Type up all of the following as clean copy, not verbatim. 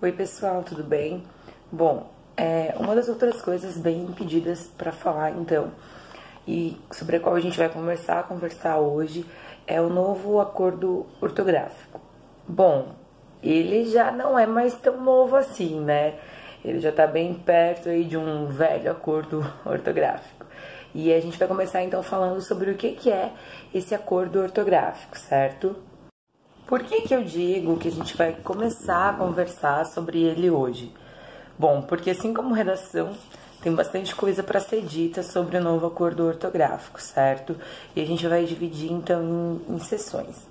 Oi pessoal, tudo bem? Bom, uma das outras coisas bem pedidas para falar então, e sobre a qual a gente vai conversar hoje, é o novo acordo ortográfico. Bom, ele já não é mais tão novo assim, né? Ele já tá bem perto aí de um velho acordo ortográfico. E a gente vai começar então falando sobre o que é esse acordo ortográfico, certo? Por que eu digo que a gente vai começar a conversar sobre ele hoje? Bom, porque assim como redação, tem bastante coisa para ser dita sobre o novo acordo ortográfico, certo? E a gente vai dividir então em sessões.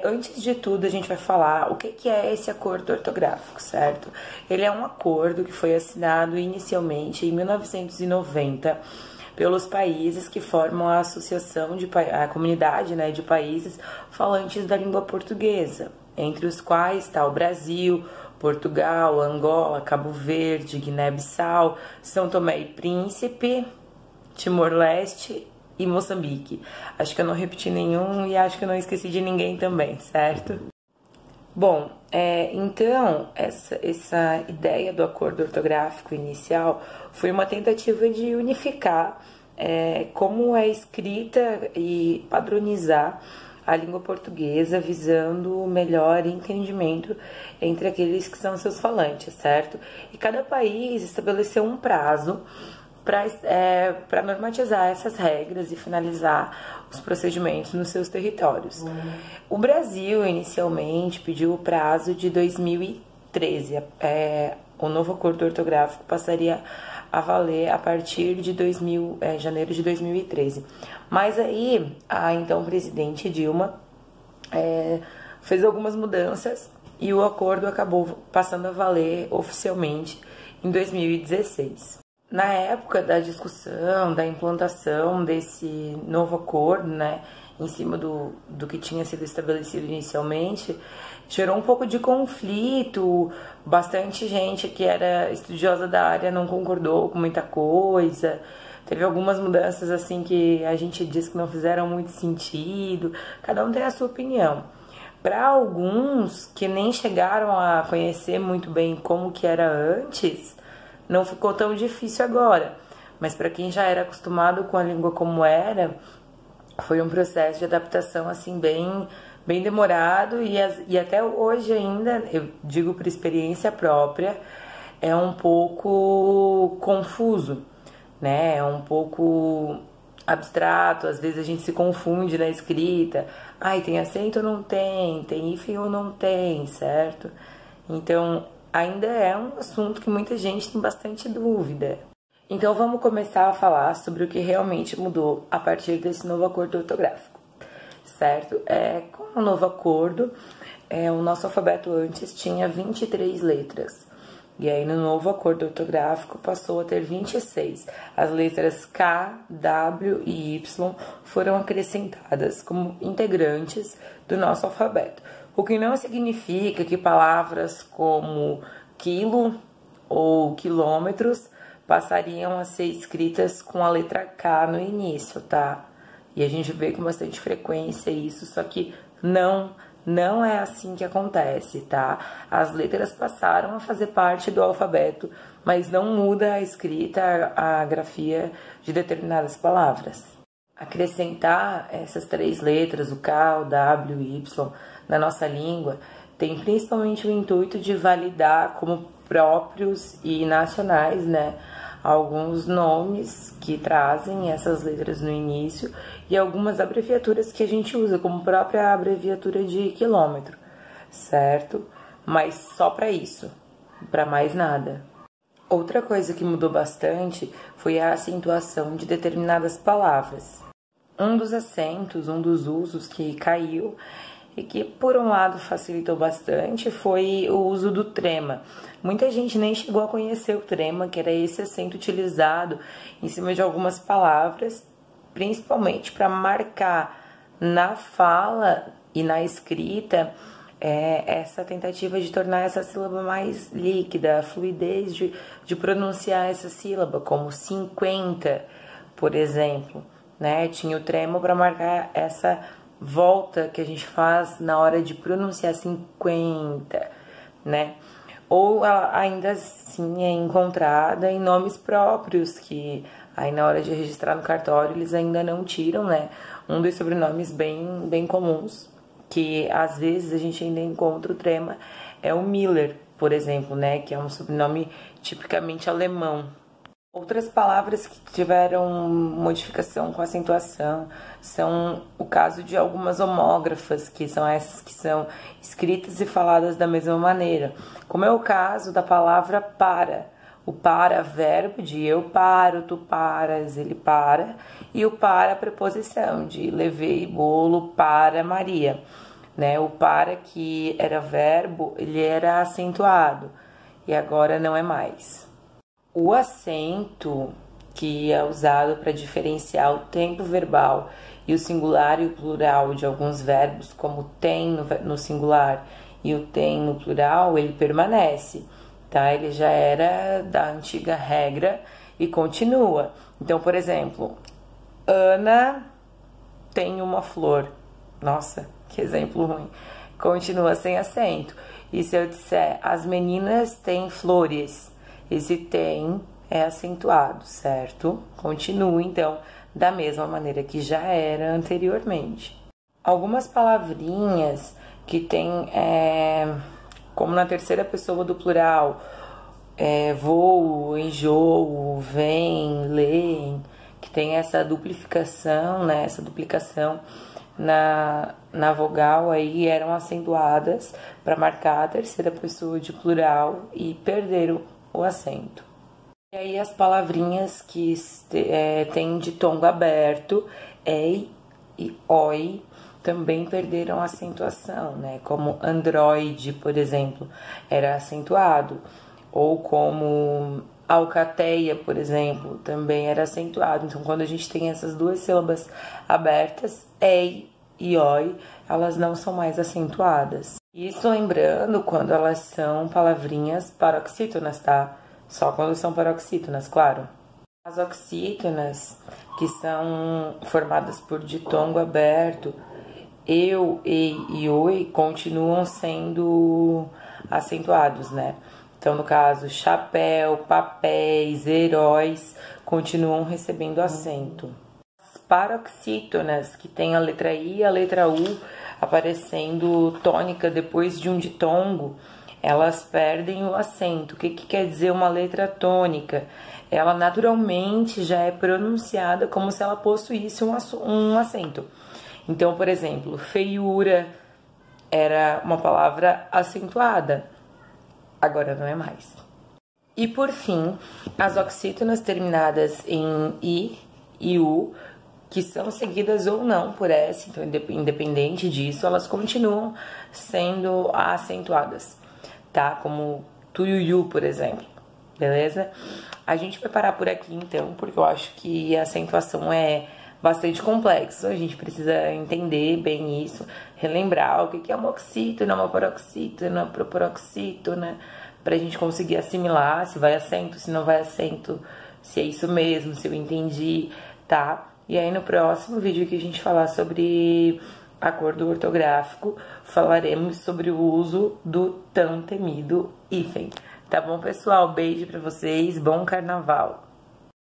Antes de tudo, a gente vai falar o que é esse acordo ortográfico, certo? Ele é um acordo que foi assinado inicialmente em 1990 pelos países que formam a associação a comunidade, né, de países falantes da língua portuguesa, entre os quais está o Brasil, Portugal, Angola, Cabo Verde, Guiné-Bissau, São Tomé e Príncipe, Timor-Leste e Moçambique. Acho que eu não repeti nenhum e acho que eu não esqueci de ninguém também, certo? Bom, então, essa ideia do acordo ortográfico inicial foi uma tentativa de unificar como é escrita e padronizar a língua portuguesa, visando o melhor entendimento entre aqueles que são seus falantes, certo? E cada país estabeleceu um prazo para normatizar essas regras e finalizar os procedimentos nos seus territórios. O Brasil, inicialmente, pediu o prazo de 2013. O novo acordo ortográfico passaria a valer a partir de janeiro de 2013. Mas aí, a então presidente Dilma fez algumas mudanças e o acordo acabou passando a valer oficialmente em 2016. Na época da discussão, da implantação desse novo acordo, né, em cima do que tinha sido estabelecido inicialmente, gerou um pouco de conflito, bastante gente que era estudiosa da área não concordou com muita coisa, teve algumas mudanças assim que a gente diz que não fizeram muito sentido, cada um tem a sua opinião. Para alguns que nem chegaram a conhecer muito bem como que era antes, não ficou tão difícil agora, mas para quem já era acostumado com a língua como era, foi um processo de adaptação assim bem demorado e até hoje ainda, eu digo por experiência própria, é um pouco confuso, né? É um pouco abstrato, às vezes a gente se confunde na escrita. Ai, tem acento ou não tem? Tem hífen ou não tem, certo? Então, ainda é um assunto que muita gente tem bastante dúvida. Então vamos começar a falar sobre o que realmente mudou a partir desse novo acordo ortográfico, certo? Com o novo acordo, o nosso alfabeto antes tinha 23 letras. E aí no novo acordo ortográfico passou a ter 26. As letras K, W e Y foram acrescentadas como integrantes do nosso alfabeto. O que não significa que palavras como quilo ou quilômetros passariam a ser escritas com a letra K no início, tá? E a gente vê com bastante frequência isso, só que não é assim que acontece, tá? As letras passaram a fazer parte do alfabeto, mas não muda a escrita, a grafia de determinadas palavras. Acrescentar essas 3 letras, o K, o W e o Y, na nossa língua, tem principalmente o intuito de validar como próprios e nacionais, né, alguns nomes que trazem essas letras no início e algumas abreviaturas que a gente usa, como própria abreviatura de quilômetro, certo? Mas só para isso, para mais nada. Outra coisa que mudou bastante foi a acentuação de determinadas palavras. Um dos acentos, um dos usos que caiu e que, por um lado, facilitou bastante foi o uso do trema. Muita gente nem chegou a conhecer o trema, que era esse acento utilizado em cima de algumas palavras, principalmente para marcar na fala e na escrita essa tentativa de tornar essa sílaba mais líquida, a fluidez de pronunciar essa sílaba, como 50, por exemplo, né? Tinha o trema para marcar essa volta que a gente faz na hora de pronunciar 50, né? ou ela ainda assim é encontrada em nomes próprios, que aí na hora de registrar no cartório eles ainda não tiram, né? Um dos sobrenomes bem comuns, que às vezes a gente ainda encontra o trema, é o Miller, por exemplo, né? Que é um sobrenome tipicamente alemão. Outras palavras que tiveram modificação com acentuação são o caso de algumas homógrafas, que são essas que são escritas e faladas da mesma maneira, como é o caso da palavra para. O para, verbo de eu paro, tu paras, ele para, e o para, preposição de levei bolo para Maria. Né? O para, que era verbo, ele era acentuado, e agora não é mais. O acento, que é usado para diferenciar o tempo verbal e o singular e o plural de alguns verbos, como tem no singular e o tem no plural, ele permanece, tá? Ele já era da antiga regra e continua. Então, por exemplo, Ana tem uma flor. Nossa, que exemplo ruim. Continua sem acento. E se eu disser, as meninas têm flores? Esse tem é acentuado, certo? Continua, então, da mesma maneira que já era anteriormente. Algumas palavrinhas que tem, como na terceira pessoa do plural, voo, enjoo, vem, leem, que tem essa duplicação, né? Essa duplicação na vogal aí eram acentuadas para marcar a terceira pessoa de plural e perderam o acento. E aí as palavrinhas que têm ditongo aberto, ei e oi, também perderam a acentuação, né? Como Android, por exemplo, era acentuado. Ou como alcateia, por exemplo, também era acentuado. Então, quando a gente tem essas duas sílabas abertas, ei e oi, elas não são mais acentuadas. Isso lembrando quando elas são palavrinhas paroxítonas, tá? Só quando são paroxítonas, claro. As oxítonas, que são formadas por ditongo aberto, eu, ei e oi, continuam sendo acentuados, né? Então, no caso, chapéu, papéis, heróis, continuam recebendo acento. As paroxítonas, que tem a letra I e a letra U aparecendo tônica depois de um ditongo, elas perdem o acento. O que quer dizer uma letra tônica? Ela naturalmente já é pronunciada como se ela possuísse um acento. Então, por exemplo, feiura era uma palavra acentuada, agora não é mais. E por fim, as oxítonas terminadas em I e U, que são seguidas ou não por S, então independente disso, elas continuam sendo acentuadas, tá? Como tuiuiu, por exemplo, beleza? A gente vai parar por aqui então, porque eu acho que a acentuação é bastante complexo, a gente precisa entender bem isso, relembrar o que é uma oxítona, uma paroxítona, uma proparoxítona, pra gente conseguir assimilar se vai acento, se não vai acento, se é isso mesmo, se eu entendi, tá? E aí no próximo vídeo que a gente falar sobre acordo ortográfico, falaremos sobre o uso do tão temido hífen. Tá bom, pessoal? Beijo pra vocês, bom carnaval!